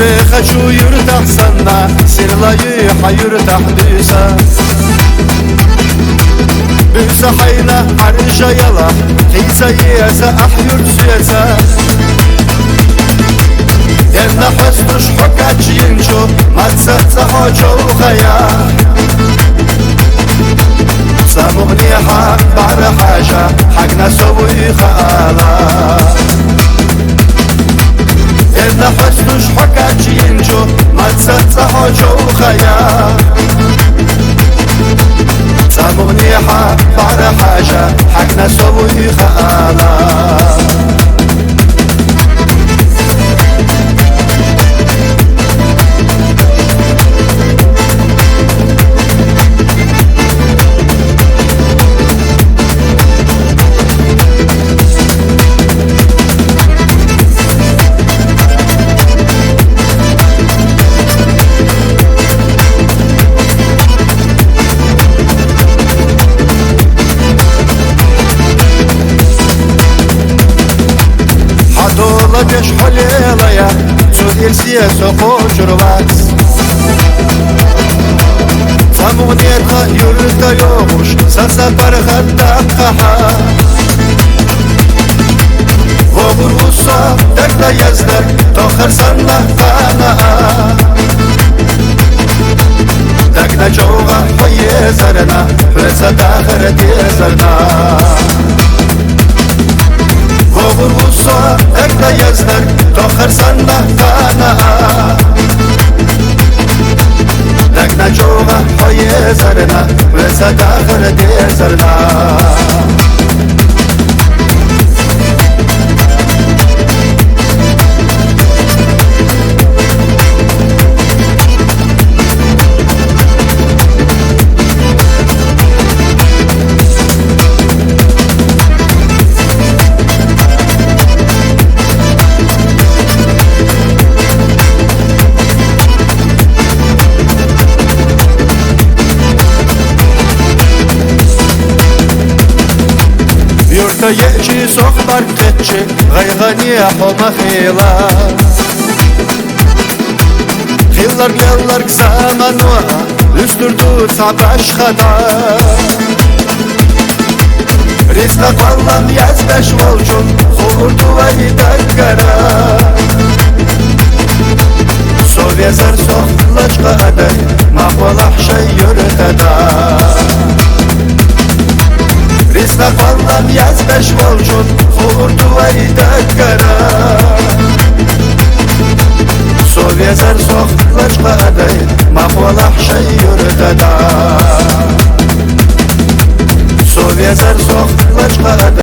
بخشو يرتاح سنة سيرلاي حيرتاح بيسا بيسا حينا عرشا يلا حيسا يسا أحير سيسا ينا حسنش حكاش ينشو ما تساتسا حوشو خيا سامغني حق بار حاجة حقنا سوي خالا ينا حسنش حكاش ينشو ما تساتسا حوشو خيا سامغني حق بار حاجة حقنا سوي خالا Beş halelaya Söylesiye sokucurvaz Samuniyeta yurtta yokmuş Sasa parhatta kaha Vobur vussa Dekla yazlar Tokhar sanna kana Dekna çoğga Hoye zarna Hüsa dakhir diyazarna Vobur vussa Dekla yazlar Tokhar sanna kana Dekna çoğga Hoye zarna Hüsa dakhir diyazarna Yurtta yeçi sohbar ketçi Gaygani homa khila Khillar gellar ksaman vaha Üstürdü sabaş khada Rizda qallam yazdaş volcun Khurdu vay dakkara Sovyazar sohlaş qaday Mahvalah şey yurtada Rizda qallam yazdaş volcun Khurdu vay dakkara Sovyazar sohlaş qaday Mahvalah şey yurtada Sovyazar sohlaş qaday